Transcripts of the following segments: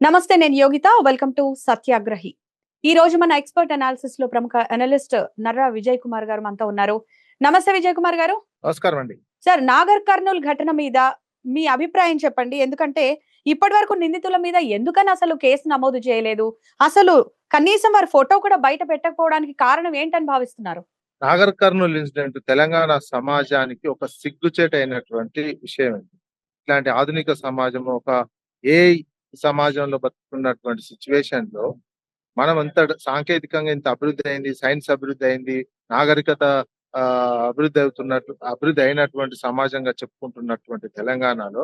నమస్తే, నేను Yogita. Welcome to సత్యాగ్రహి. ఈ రోజు మన ఎక్స్పర్ట్ అనాలిసిస్ లో ప్రముఖ అనలిస్ట్ నర్రా విజయ్ కుమార్ గారు మనతో ఉన్నారు. నమస్తే విజయ్ కుమార్ గారు. నమస్కారం అండి. సార్, నాగర్ కర్నూల్ ఘటన మీద మీ అభిప్రాయం చెప్పండి. ఎందుకంటే ఇప్పటి వరకు నిందితుల మీద ఎందుకని అసలు కేసు నమోదు చేయలేదు? అసలు కనీసం వారి ఫోటో కూడా బయట పెట్టకపోవడానికి కారణం ఏంటని భావిస్తున్నారు? నాగర్ కర్నూల్ ఇన్సిడెంట్ తెలంగాణ సమాజానికి ఒక సిగ్గుచేటైనటువంటి విషయం. ఇట్లాంటి ఆధునిక సమాజం, ఒక ఏ సమాజంలో బతుకున్నటువంటి సిచ్యువేషన్ లో మనం అంత సాంకేతికంగా ఇంత అభివృద్ధి అయింది, సైన్స్ అభివృద్ధి అయింది, నాగరికత అభివృద్ధి అయినటువంటి సమాజంగా చెప్పుకుంటున్నటువంటి తెలంగాణలో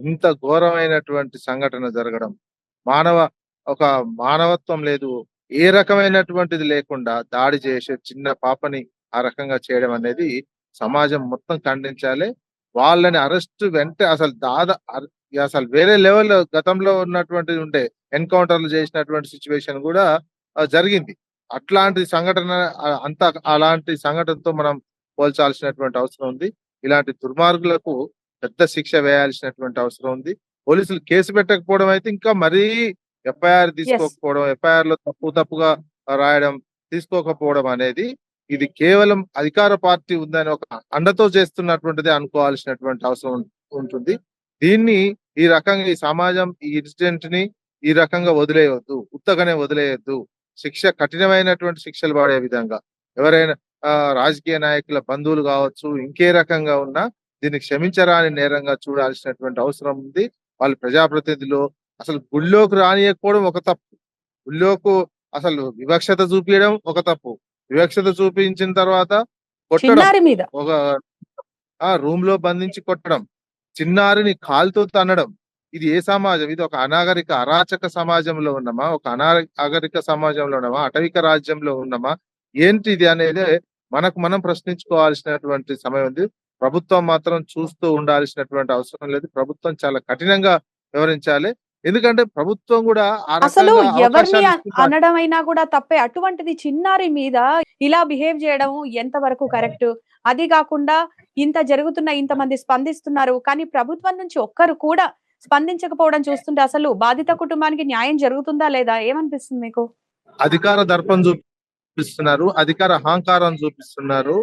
ఇంత ఘోరమైనటువంటి సంఘటన జరగడం, మానవ ఒక మానవత్వం లేదు, ఏ రకమైనటువంటిది లేకుండా దాడి చేసే చిన్న పాపని ఆ రకంగా చేయడం అనేది సమాజం మొత్తం ఖండించాలి. వాళ్ళని అరెస్ట్ అసలు వేరే లెవెల్ గతంలో ఉన్నటువంటిది ఉండే ఎన్కౌంటర్లు చేసినటువంటి సిచ్యువేషన్ కూడా జరిగింది. అట్లాంటి సంఘటన అలాంటి సంఘటనతో మనం పోల్చాల్సినటువంటి అవసరం ఉంది. ఇలాంటి దుర్మార్గులకు పెద్ద శిక్ష వేయాల్సినటువంటి అవసరం ఉంది. పోలీసులు కేసు పెట్టకపోవడం అయితే ఇంకా మరీ ఎఫ్ఐఆర్ తీసుకోకపోవడం, ఎఫ్ఐఆర్ లో తప్పుగా రాయడం, తీసుకోకపోవడం అనేది ఇది కేవలం అధికార పార్టీ ఉందని ఒక అండతో చేస్తున్నటువంటిది అనుకోవాల్సినటువంటి అవసరం ఉంటుంది. దీన్ని ఈ రకంగా ఈ సమాజం ఈ ఇన్సిడెంట్ ని ఈ రకంగా వదిలేయవద్దు, ఉత్తగానే వదిలేయద్దు. కఠినమైనటువంటి శిక్షలు పడే విధంగా ఎవరైనా రాజకీయ నాయకుల బంధువులు కావచ్చు, ఇంకే రకంగా ఉన్నా దీన్ని క్షమించరాని నేరంగా చూడాల్సినటువంటి అవసరం ఉంది. వాళ్ళు ప్రజాప్రతినిధులు అసలు గుళ్ళోకి రానియకపోవడం ఒక తప్పు, గుళ్ళోకు అసలు వివక్షత చూపించడం ఒక తప్పు, వివక్షత చూపించిన తర్వాత కొట్టడం, ఒక రూమ్ లో బంధించి కొట్టడం, చిన్నారిని కాలుతో తన్నడం, ఇది ఏ సమాజం? ఇది ఒక అనాగరిక అరాచక సమాజంలో ఉన్నామా? ఒక అనాగరిక సమాజంలో ఉన్నామా? అటవిక రాజ్యంలో ఉన్నామా? ఏంటి ఇది అనేది మనం ప్రశ్నించుకోవాల్సినటువంటి సమయం ఉంది. ప్రభుత్వం మాత్రం చూస్తూ ఉండాల్సినటువంటి అవసరం లేదు. ప్రభుత్వం చాలా కఠినంగా వివరించాలి. ఎందుకంటే ప్రభుత్వం కూడా అసలు ఎవరిని అనడం అయినా కూడా తప్పే. అటువంటిది చిన్నారి మీద ఇలా బిహేవ్ చేయడం ఎంత వరకు కరెక్ట్? అది కాకుండా ఇంత జరుగుతున్న, ఇంతమంది స్పందిస్తున్నారు, కానీ ప్రభుత్వం నుంచి ఒక్కరు కూడా స్పందించకపోవడం చూస్తుంటే అసలు బాధిత కుటుంబానికి న్యాయం జరుగుతుందా లేదా? ఏమనిపిస్తుంది మీకు? అధికార దర్పం చూపిస్తున్నారు, అధికార అహంకారం చూపిస్తున్నారు.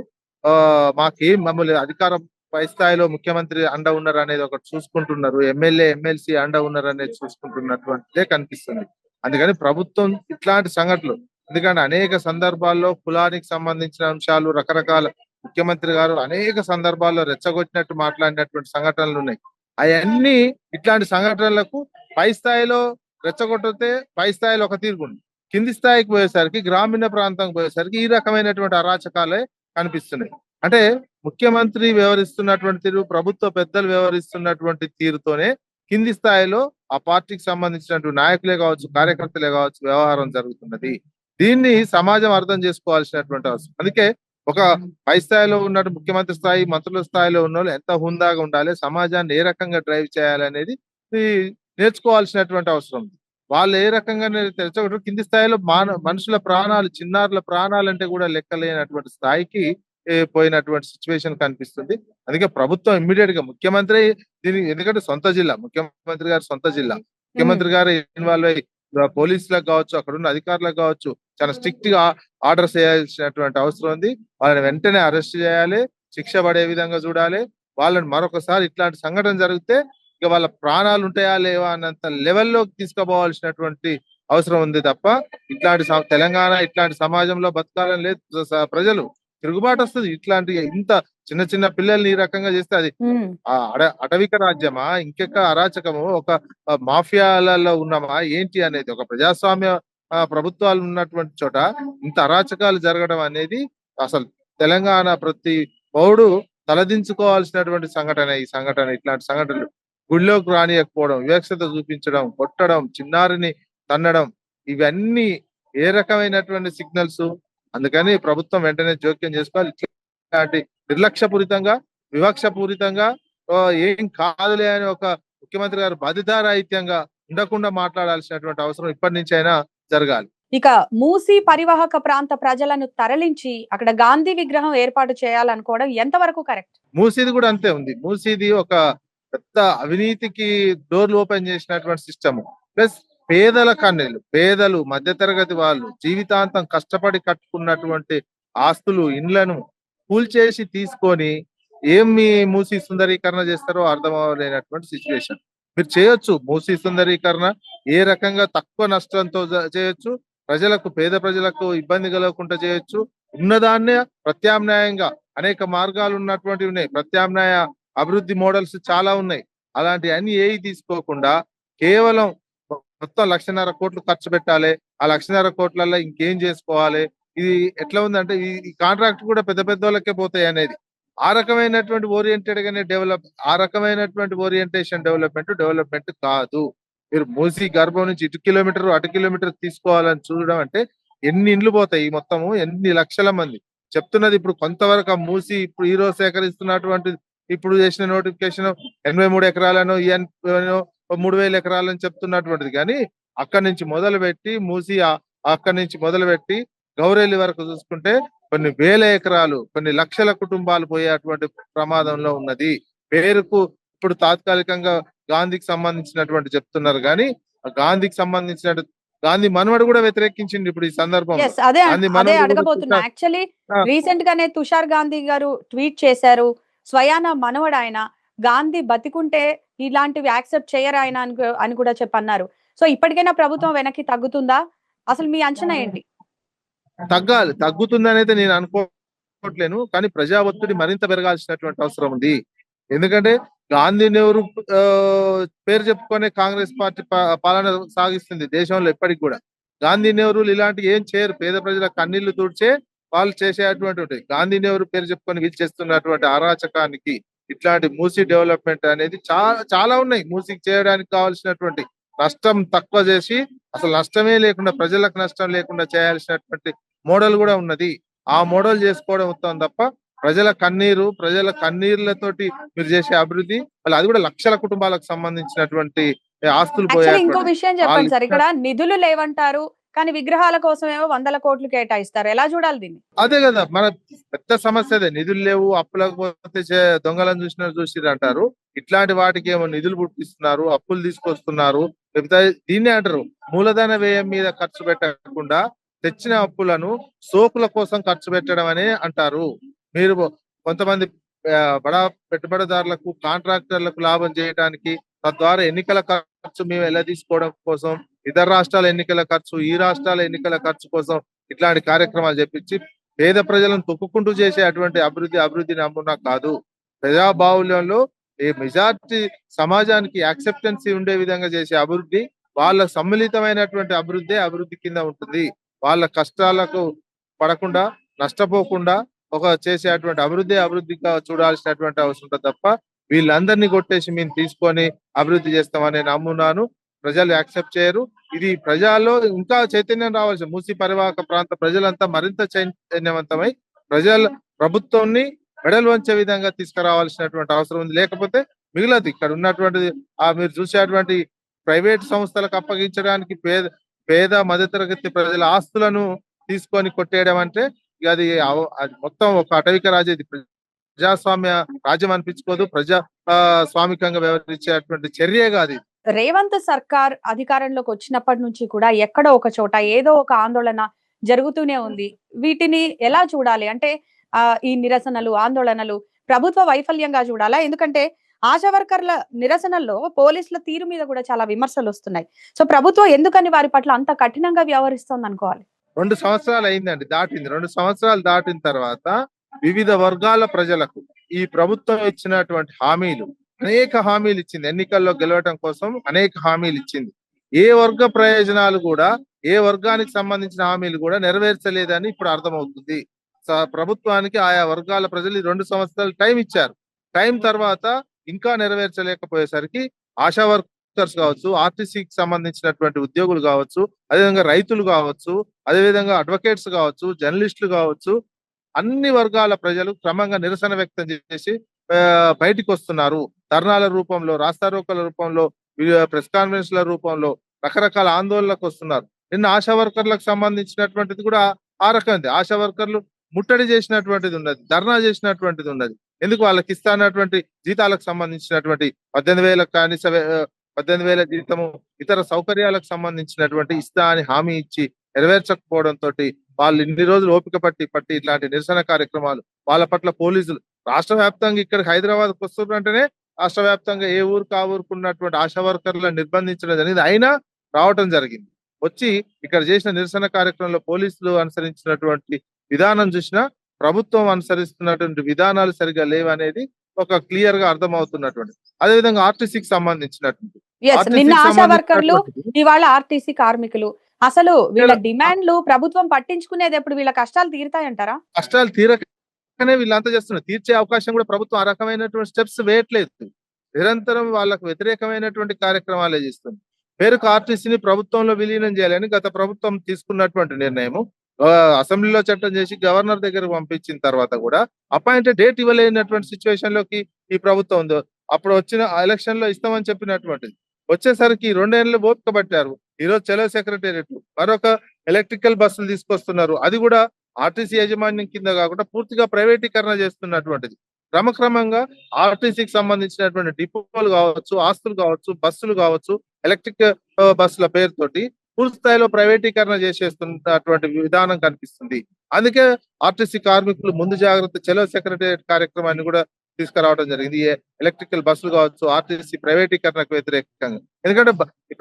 మమ్మల్ని అధికారం పై స్థాయిలో ముఖ్యమంత్రి అండ ఉన్నారు అనేది ఒకటి చూసుకుంటున్నారు, ఎమ్మెల్యే ఎమ్మెల్సీ అండ ఉన్నారు అనేది చూసుకుంటున్నటువంటిదే కనిపిస్తుంది. అందుకని ప్రభుత్వం ఇట్లాంటి సంఘటనలు, ఎందుకంటే అనేక సందర్భాల్లో కులానికి సంబంధించిన అంశాలు రకరకాల ముఖ్యమంత్రి గారు అనేక సందర్భాల్లో రెచ్చగొట్టినట్టు మాట్లాడినటువంటి సంఘటనలు ఉన్నాయి. అవన్నీ ఇట్లాంటి సంఘటనలకు పై స్థాయిలో రెచ్చగొట్టితే పై స్థాయిలో ఒక తీరుకుంది, కింది స్థాయికి పోయేసరికి, గ్రామీణ ప్రాంతానికి పోయేసరికి ఈ రకమైనటువంటి అరాచకాలే కనిపిస్తున్నాయి. అంటే ముఖ్యమంత్రి వ్యవహరిస్తున్నటువంటి తీరు, ప్రభుత్వ పెద్దలు వ్యవహరిస్తున్నటువంటి తీరుతోనే కింది స్థాయిలో ఆ పార్టీకి సంబంధించినటువంటి నాయకులే కావచ్చు, కార్యకర్తలే కావచ్చు వ్యవహారం జరుగుతున్నది. దీన్ని సమాజం అర్థం చేసుకోవాల్సినటువంటి అవసరం. అందుకే ఒక పై స్థాయిలో ఉన్నట్టు ముఖ్యమంత్రి స్థాయి, మంత్రుల స్థాయిలో ఉన్న వాళ్ళు ఎంత హుందాగా ఉండాలి, సమాజాన్ని ఏ రకంగా డ్రైవ్ చేయాలి అనేది నేర్చుకోవాల్సినటువంటి అవసరం ఉంది. వాళ్ళు ఏ రకంగా తెచ్చగొట్టారు, కింది స్థాయిలో మనుషుల ప్రాణాలు, చిన్నారుల ప్రాణాలు అంటే కూడా లెక్కలేనటువంటి స్థాయికి పోయినటువంటి సిచ్యువేషన్ కనిపిస్తుంది. అందుకే ప్రభుత్వం ఇమ్మీడియట్ గా ముఖ్యమంత్రి దీనికి, ఎందుకంటే సొంత జిల్లా, ముఖ్యమంత్రి గారు సొంత జిల్లా, ముఖ్యమంత్రి గారు ఇన్వాల్వ్ అయ్యి పోలీసులకు కావచ్చు, అక్కడ ఉన్న అధికారులకు కావచ్చు చాలా స్ట్రిక్ట్ గా ఆర్డర్స్ చేయాల్సినటువంటి అవసరం ఉంది. వాళ్ళని వెంటనే అరెస్ట్ చేయాలి, శిక్ష పడే విధంగా చూడాలి. వాళ్ళని మరొకసారి ఇట్లాంటి సంఘటన జరిగితే ఇక వాళ్ళ ప్రాణాలు ఉంటాయా లేవా అన్నంత లెవెల్లోకి తీసుకుపోవాల్సినటువంటి అవసరం ఉంది తప్ప తెలంగాణ ఇట్లాంటి సమాజంలో బతకాలని లేదు. ప్రజలు తిరుగుబాటు వస్తుంది. ఇట్లాంటి ఇంత చిన్న చిన్న పిల్లల్ని ఈ రకంగా చేస్తే అది అటవిక రాజ్యమా, ఇంకెక్క అరాచకము, ఒక మాఫియాలలో ఉన్నామా ఏంటి అనేది, ఒక ప్రజాస్వామ్య ప్రభుత్వాలు ఉన్నటువంటి చోట ఇంత అరాచకాలు జరగడం అనేది అసలు తెలంగాణ ప్రతి పౌరుడు తలదించుకోవాల్సినటువంటి సంఘటన. ఈ సంఘటన, ఇట్లాంటి సంఘటనలు గుళ్ళోకి రానియకపోవడం, వివక్షత చూపించడం, కొట్టడం, చిన్నారిని తన్నడం, ఇవన్నీ ఏ రకమైనటువంటి సిగ్నల్స్? అందుకని ప్రభుత్వం వెంటనే జోక్యం చేసుకోవాలి. ఇట్లాంటి నిర్లక్ష్యపూరితంగా, వివక్షపూరితంగా ఏం కాదులే అని ఒక ముఖ్యమంత్రి గారు బాధ్యతారాహిత్యంగా ఉండకుండా మాట్లాడాల్సినటువంటి అవసరం ఇప్పటి నుంచి అయినా జరగాలి. ఇక మూసీ పరివాహక ప్రాంత ప్రజలను తరలించి అక్కడ గాంధీ విగ్రహం ఏర్పాటు చేయాలనుకోవడం ఎంతవరకు కరెక్ట్? మూసీది కూడా అంతే ఉంది. మూసీది ఒక పెద్ద అవినీతికి డోర్లు ఓపెన్ చేసినటువంటి సిస్టమ్. ప్లస్ పేదల కన్నీళ్ళు, పేదలు మధ్యతరగతి వాళ్ళు జీవితాంతం కష్టపడి కట్టుకున్నటువంటి ఆస్తులు ఇండ్లను కూల్చేసి తీసుకొని ఏం మీ మూసీ సుందరీకరణ చేస్తారో అర్థం అవ్వలేనటువంటి సిచ్యువేషన్. మీరు చేయొచ్చు మూసీ సుందరీకరణ, ఏ రకంగా తక్కువ నష్టంతో చేయొచ్చు, ప్రజలకు పేద ప్రజలకు ఇబ్బంది కలగకుండా చేయొచ్చు. ఉన్నదాన్నే ప్రత్యామ్నాయంగా అనేక మార్గాలు ఉన్నటువంటివి ఉన్నాయి, ప్రత్యామ్నాయ అభివృద్ధి మోడల్స్ చాలా ఉన్నాయి. అలాంటి అన్ని ఏవి తీసుకోకుండా కేవలం మొత్తం 1,50,000 కోట్లు ఖర్చు పెట్టాలి, ఆ 1,50,000 కోట్లలో ఇంకేం చేసుకోవాలి, ఇది ఎట్లా ఉందంటే ఈ కాంట్రాక్ట్ కూడా పెద్ద పెద్ద వాళ్ళకే పోతాయి అనేది ఆ రకమైనటువంటి ఓరియంటెడ్ గానే ఆ రకమైనటువంటి ఓరియంటేషన్ డెవలప్మెంట్ కాదు. మీరు మూసి గర్భం నుంచి ఇటు కిలోమీటర్ అటు కిలోమీటర్ తీసుకోవాలని చూడడం అంటే ఎన్ని ఇండ్లు పోతాయి, ఈ మొత్తము ఎన్ని లక్షల మంది చెప్తున్నది. ఇప్పుడు కొంతవరకు ఆ మూసి ఇప్పుడు ఈ రోజు సేకరిస్తున్నటువంటి ఇప్పుడు చేసిన నోటిఫికేషన్ 83 ఎకరాలను 3,000 ఎకరాలని చెప్తున్నటువంటిది. కానీ అక్కడి నుంచి మొదలుపెట్టి అక్కడి నుంచి మొదలుపెట్టి గౌరెల్లి వరకు చూసుకుంటే కొన్ని వేల ఎకరాలు, కొన్ని లక్షల కుటుంబాలు పోయేటువంటి ప్రమాదంలో ఉన్నది. పేరుకు ఇప్పుడు తాత్కాలికంగా గాంధీకి సంబంధించినటువంటి చెప్తున్నారు, కానీ గాంధీకి సంబంధించిన గాంధీ మనవడు కూడా వ్యతిరేకించింది ఇప్పుడు ఈ సందర్భంలో. అదే అడగబోతున్నా. యాక్చువల్లీ రీసెంట్ గానే తుషార్ గాంధీ గారు ట్వీట్ చేశారు, స్వయాన మనవడు ఆయన, గాంధీ బతికుంటే ఇలాంటివి యాక్సెప్ట్ చేయరు ఆయన అని కూడా చెప్పన్నారు. సో ఇప్పటికైనా ప్రభుత్వం వెనక్కి తగ్గుతుందా? అసలు మీ అంచనా ఏంటి? తగ్గుతుందని అయితే నేను అనుకోవట్లేను, కానీ ప్రజా ఒత్తిడి మరింత పెరగాల్సినటువంటి అవసరం ఉంది. ఎందుకంటే గాంధీ నెహ్రూ పేరు చెప్పుకునే కాంగ్రెస్ పార్టీ పాలన సాగిస్తుంది దేశంలో ఎప్పటికి కూడా. గాంధీ నెహ్రూలు ఇలాంటి ఏం చేయరు, పేద ప్రజల కన్నీళ్లు తుడిచే వాళ్ళు చేసేటువంటి గాంధీ నెహ్రూ పేరు చెప్పుకొని వీళ్ళు చేస్తున్నటువంటి అరాచకానికి ఇట్లాంటి మూసీ డెవలప్మెంట్ అనేది చాలా చాలా ఉన్నాయి. మూసీకి చేయడానికి కావాల్సినటువంటి నష్టం తక్కువ చేసి అసలు నష్టమే లేకుండా, ప్రజలకు నష్టం లేకుండా చేయాల్సినటువంటి మోడల్ కూడా ఉన్నది. ఆ మోడల్ చేసుకోవడం ఉత్తమం తప్ప ప్రజల కన్నీర్లతోటి మీరు చేసే అభివృద్ధి అది కూడా లక్షల కుటుంబాలకు సంబంధించినటువంటి ఆస్తులు పోయాయి. ఇంకో విషయం చెప్పండి సార్, ఇక్కడ నిధులు లేవంటారు కానీ విగ్రహాల కోసం ఏమో 100 కోట్లు కేటాయిస్తారు, ఎలా చూడాలి దీన్ని? అదే కదా మన పెద్ద సమస్య, అదే నిధులు లేవు, అప్పులకు పోతే దొంగలను చూసిరు అంటారు. ఇట్లాంటి వాటికి ఏమో నిధులు పుట్టిస్తున్నారు, అప్పులు తీసుకొస్తున్నారు. లేకపోతే దీన్నే అంటారు మూలధన వ్యయం మీద ఖర్చు పెట్టకుండా తెచ్చిన అప్పులను సోకుల కోసం ఖర్చు పెట్టడం అనే అంటారు. మీరు కొంతమంది బడా పెట్టుబడిదారులకు, కాంట్రాక్టర్లకు లాభం చేయడానికి, తద్వారా ఎన్నికల ఖర్చు మేము ఎలా తీసుకోవడం కోసం, ఇతర రాష్ట్రాల ఎన్నికల ఖర్చు, ఈ రాష్ట్రాల ఎన్నికల ఖర్చు కోసం ఇట్లాంటి కార్యక్రమాలు చెప్పించి పేద ప్రజలను తొక్కుకుంటూ చేసే అటువంటి అభివృద్ధి నమూనా కాదు. ప్రజాబాహుల్యంలో ఈ మెజార్టీ సమాజానికి యాక్సెప్టెన్సీ ఉండే విధంగా చేసే అభివృద్ధి, వాళ్ళ సమ్మిళితమైనటువంటి అభివృద్ధి కింద ఉంటుంది. వాళ్ళ కష్టాలకు పడకుండా, నష్టపోకుండా చేసేటువంటి అభివృద్ధిగా చూడాల్సినటువంటి అవసరం ఉంటుంది తప్ప వీళ్ళందరినీ కొట్టేసి మేము తీసుకొని అభివృద్ధి చేస్తామనే నమూనాను ప్రజలు యాక్సెప్ట్ చేయరు. ఇది ప్రజల్లో ఇంకా చైతన్యం రావాల్సి, మూసీ పరివాహక ప్రాంత ప్రజలంతా మరింత చైతన్యవంతమై ప్రభుత్వాన్ని మెడలు వంచే విధంగా తీసుకురావాల్సినటువంటి అవసరం ఉంది. లేకపోతే మిగిలినది ఇక్కడ ఉన్నటువంటి మీరు చూసేటువంటి ప్రైవేట్ సంస్థలకు అప్పగించడానికి పేద మధ్యతరగతి ప్రజల ఆస్తులను తీసుకొని కొట్టేయడం అంటే అది మొత్తం ఒక అటవిక రాజ్యం. ఇది ప్రజాస్వామ్య రాజ్యం అనిపించుకోదు, స్వామికంగా వ్యవహరించేటువంటి చర్య కాదు. రేవంత్ సర్కార్ అధికారంలోకి వచ్చినప్పటి నుంచి కూడా ఎక్కడో ఒక చోట ఏదో ఒక ఆందోళన జరుగుతూనే ఉంది. వీటిని ఎలా చూడాలి? అంటే ఈ నిరసనలు, ఆందోళనలు ప్రభుత్వ వైఫల్యంగా చూడాలా? ఎందుకంటే ఆశా వర్కర్ల నిరసనల్లో పోలీసుల తీరు మీద కూడా చాలా విమర్శలు వస్తున్నాయి. సో ప్రభుత్వం ఎందుకని వారి పట్ల అంత కఠినంగా వ్యవహరిస్తోంది అనుకోవాలి? 2 సంవత్సరాలు అయిందండి, దాటింది. 2 సంవత్సరాలు దాటిన తర్వాత వివిధ వర్గాల ప్రజలకు ఈ ప్రభుత్వం ఇచ్చినటువంటి హామీలు, అనేక హామీలు ఇచ్చింది. ఎన్నికల్లో గెలవటం కోసం అనేక హామీలు ఇచ్చింది. ఏ వర్గ ప్రయోజనాలు కూడా, ఏ వర్గానికి సంబంధించిన హామీలు కూడా నెరవేర్చలేదని ఇప్పుడు అర్థమవుతుంది. ప్రభుత్వానికి ఆయా వర్గాల ప్రజలు 2 సంవత్సరాలు టైం ఇచ్చారు. టైం తర్వాత ఇంకా నెరవేర్చలేకపోయేసరికి ఆశా వర్కర్స్ కావచ్చు, ఆర్టీసీకి సంబంధించినటువంటి ఉద్యోగులు కావచ్చు, అదేవిధంగా రైతులు కావచ్చు, అదేవిధంగా అడ్వకేట్స్ కావచ్చు, జర్నలిస్టులు కావచ్చు, అన్ని వర్గాల ప్రజలు క్రమంగా నిరసన వ్యక్తం చేసి బయటికి వస్తున్నారు. ధర్నాల రూపంలో, రాస్తారోకల రూపంలో, ప్రెస్ కాన్ఫరెన్స్ల రూపంలో రకరకాల ఆందోళనలకు వస్తున్నారు. నిన్న ఆశా వర్కర్లకు సంబంధించినటువంటిది కూడా ఆ రకమైంది. ఆశా వర్కర్లు ముట్టడి చేసినటువంటిది ఉన్నది, ధర్నా చేసినటువంటిది ఉన్నది. ఎందుకు వాళ్ళకి ఇస్తానటువంటి జీతాలకు సంబంధించినటువంటి 18,000 కనీస 18,000 జీతము, ఇతర సౌకర్యాలకు సంబంధించినటువంటి ఇస్తా అని హామీ ఇచ్చి నెరవేర్చకపోవడంతో వాళ్ళు ఇన్ని రోజులు ఓపిక పట్టి ఇట్లాంటి నిరసన కార్యక్రమాలు, వాళ్ళ పట్ల పోలీసులు రాష్ట్ర వ్యాప్తంగా ఇక్కడ హైదరాబాద్కి వస్తున్నారంటేనే రాష్ట్ర వ్యాప్తంగా ఏ ఊరికి ఆ ఊరికి ఉన్నటువంటి ఆశా వర్కర్లను నిర్బంధించడం జరిగింది. అయినా రావటం జరిగింది. వచ్చి ఇక్కడ చేసిన నిరసన కార్యక్రమంలో పోలీసులు అనుసరించినటువంటి విధానం చూసినా ప్రభుత్వం అనుసరిస్తున్నటువంటి విధానాలు సరిగా లేవనేది ఒక క్లియర్ గా అర్థమవుతున్నటువంటి. అదేవిధంగా ఆర్టీసీకి సంబంధించినటువంటి నిన్న ఆశా వర్కర్లు, ఇవాళ ఆర్టీసీ కార్మికులు, అసలు వీళ్ళ డిమాండ్లు ప్రభుత్వం పట్టించుకునేది ఎప్పుడు? వీళ్ళ కష్టాలు తీరుతాయంటారా? కష్టాలు తీరకనే వీళ్ళంతా చేస్తున్నారు. తీర్చే అవకాశం కూడా ప్రభుత్వం ఆ రకమైనటువంటి స్టెప్స్ వేయట్లేదు. నిరంతరం వాళ్ళకు వ్యతిరేకమైనటువంటి కార్యక్రమాలే చేస్తుంది. పేరుకు ఆర్టీసీని ప్రభుత్వంలో విలీనం చేయాలని గత ప్రభుత్వం తీసుకున్నటువంటి నిర్ణయము అసెంబ్లీలో చట్టం చేసి గవర్నర్ దగ్గరకు పంపించిన తర్వాత కూడా అపాయింటెడ్ డేట్ ఇవ్వలేనటువంటి సిచ్యువేషన్ లోకి ఈ ప్రభుత్వం ఉంది. అప్పుడు వచ్చిన ఎలక్షన్ లో ఇస్తామని చెప్పినటువంటిది వచ్చేసరికి 2 ఏళ్ళు ఓపిక పట్టారు. ఈరోజు చలో సెక్రటేరియట్ మరొక ఎలక్ట్రికల్ బస్సులు తీసుకొస్తున్నారు. అది కూడా ఆర్టీసీ యాజమాన్యం కింద కాకుండా పూర్తిగా ప్రైవేటీకరణ చేస్తున్నటువంటిది. క్రమక్రమంగా ఆర్టీసీకి సంబంధించినటువంటి డిపోలు కావచ్చు, ఆస్తులు కావచ్చు, బస్సులు కావచ్చు, ఎలక్ట్రిక్ బస్సుల పేరుతోటి పూర్తి స్థాయిలో ప్రైవేటీకరణ చేసేస్తున్నటువంటి విధానం కనిపిస్తుంది. అందుకే ఆర్టీసీ కార్మికులు ముందు జాగ్రత్త చలో సెక్రటేరియట్ కార్యక్రమాన్ని కూడా తీసుకురావడం జరిగింది. ఎలక్ట్రికల్ బస్సులు కావచ్చు, ఆర్టీసీ ప్రైవేటీకరణకు వ్యతిరేకంగా. ఎందుకంటే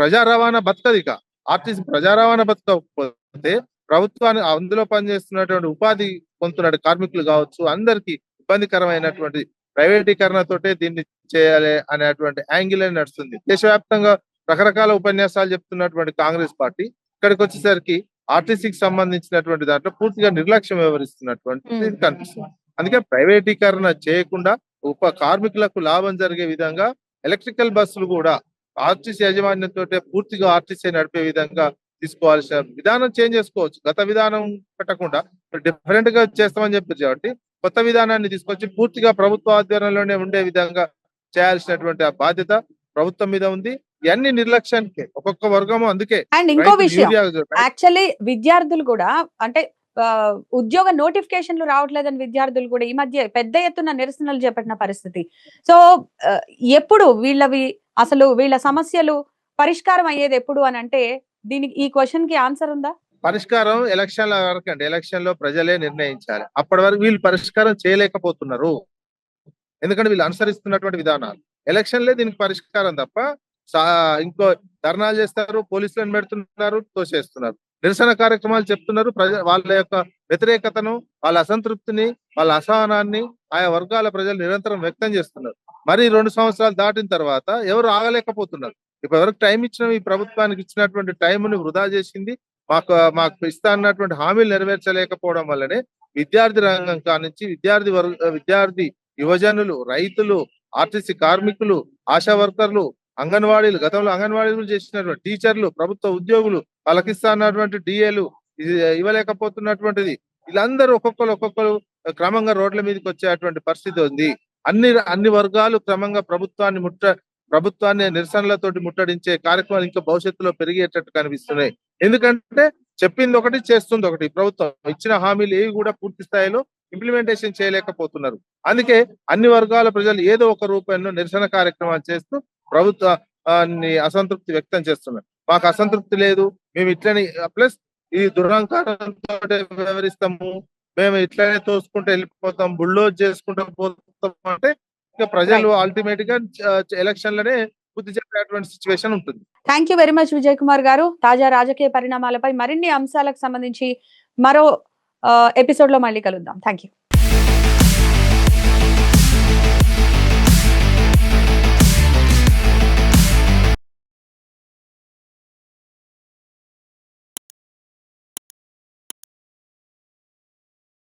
ప్రజా రవాణా బతకదిక. ఆర్టీసీ ప్రజా రవాణా బతకపోతే ప్రభుత్వాన్ని అందులో పనిచేస్తున్నటువంటి ఉపాధి పొందుతున్న కార్మికులు కావచ్చు, అందరికీ ఇబ్బందికరమైనటువంటి ప్రైవేటీకరణతోటే దీన్ని చేయాలి అనేటువంటి యాంగిల్ నడుస్తుంది. దేశవ్యాప్తంగా రకరకాల ఉపన్యాసాలు చెప్తున్నటువంటి కాంగ్రెస్ పార్టీ ఇక్కడికి వచ్చేసరికి ఆర్టీసీకి సంబంధించినటువంటి దాంట్లో పూర్తిగా నిర్లక్ష్యం వ్యవహరిస్తున్నటువంటి కనిపిస్తుంది. అందుకే ప్రైవేటీకరణ చేయకుండా కార్మికులకు లాభం జరిగే విధంగా ఎలక్ట్రికల్ బస్సులు కూడా ఆర్టీసీ యాజమాన్యంతో పూర్తిగా ఆర్టీసీ నడిపే విధంగా తీసుకోవాల్సిన విధానం చేంజ్ చేసుకోవచ్చు. గత విధానం పెట్టకుండా డిఫరెంట్ గా చేస్తామని చెప్పారు కాబట్టి కొత్త విధానాన్ని తీసుకొచ్చి పూర్తిగా ప్రభుత్వ ఆధ్వర్యంలోనే ఉండే విధంగా చేయాల్సినటువంటి ఆ బాధ్యత ప్రభుత్వం మీద ఉంది. ఇవన్నీ నిర్లక్ష్యానికి ఒక్కొక్క వర్గము. అందుకే అండ్ ఇంకో విషయం, యాక్చువల్లీ విద్యార్థులు కూడా అంటే ఉద్యోగ నోటిఫికేషన్లు రావట్లేదని విద్యార్థులు కూడా ఈ మధ్య పెద్ద ఎత్తున నిరసనలు చేపట్టిన పరిస్థితి. సో ఎప్పుడు వీళ్ళ సమస్యలు పరిష్కారం అయ్యేది ఎప్పుడు అని అంటే దీనికి ఈ క్వశ్చన్ కి ఆన్సర్ ఉందా? పరిష్కారం ఎలక్షన్ల వరకు అండి. ఎలక్షన్ లో ప్రజలే నిర్ణయించాలి. అప్పటి వరకు వీళ్ళు పరిష్కారం చేయలేకపోతున్నారు. ఎందుకంటే వీళ్ళు అనుసరిస్తున్నటువంటి విధానాలు. ఎలక్షన్లే దీనికి పరిష్కారం తప్ప ఇంకో ధర్నాలు చేస్తారు, పోలీసులను పెడుతున్నారు, తోసేస్తున్నారు, నిరసన కార్యక్రమాలు చెప్తున్నారు. వాళ్ళ యొక్క వ్యతిరేకతను, వాళ్ళ అసంతృప్తిని, వాళ్ళ అసహనాన్ని ఆయా వర్గాల ప్రజలు నిరంతరం వ్యక్తం చేస్తున్నారు. మరి 2 సంవత్సరాలు దాటిన తర్వాత ఎవరు ఆగలేకపోతున్నారు. ఇప్పటి వరకు టైం ఇచ్చిన ఈ ప్రభుత్వానికి ఇచ్చినటువంటి టైంని వృధా చేసింది. మాకు ఇస్తా అన్నటువంటి హామీలు నెరవేర్చలేకపోవడం వల్లనే విద్యార్థి రంగం కానించి విద్యార్థి యువజనులు, రైతులు, ఆర్టీసీ కార్మికులు, ఆశా వర్కర్లు, అంగన్వాడీలు, గతంలో అంగన్వాడీలు చేసినటువంటి టీచర్లు, ప్రభుత్వ ఉద్యోగులు, వాళ్ళకి ఇస్తా అన్నటువంటి డిఏలు ఇవ్వలేకపోతున్నటువంటిది. వీళ్ళందరూ ఒక్కొక్కరు క్రమంగా రోడ్ల మీదకి వచ్చేటువంటి పరిస్థితి ఉంది. అన్ని వర్గాలు క్రమంగా ప్రభుత్వాన్ని నిరసనలతోటి ముట్టడించే కార్యక్రమాలు ఇంకా భవిష్యత్తులో పెరిగేటట్టు కనిపిస్తున్నాయి. ఎందుకంటే చెప్పింది ఒకటి, చేస్తుంది ఒకటి. ప్రభుత్వం ఇచ్చిన హామీలు ఏవి కూడా పూర్తి స్థాయిలో ఇంప్లిమెంటేషన్ చేయలేకపోతున్నారు. అందుకే అన్ని వర్గాల ప్రజలు ఏదో ఒక రూపంలో నిరసన కార్యక్రమాలు చేస్తూ ప్రభుత్వాన్ని అసంతృప్తి వ్యక్తం చేస్తున్నారు. మాకు అసంతృప్తి లేదు, మేము ఇట్లనే ప్లస్ ఈ దురహంకారంతో వ్యవహరిస్తాము, మేము ఇట్లనే తోసుకుంటూ వెళ్ళిపోతాం, బుల్డోజ్ చేసుకుంటూ పోతాం అంటే ఇక ప్రజలు అల్టిమేట్ గా ఎలక్షన్లనే బుద్ధి చెప్పేటువంటి సిచ్యువేషన్ ఉంటుంది. Thank you very much Vijay Kumar గారు. తాజా రాజకీయ పరిణామాలపై మరిన్ని అంశాలకు సంబంధించి మరో ఎపిసోడ్ లో మళ్ళీ కలుద్దాం. Thank you.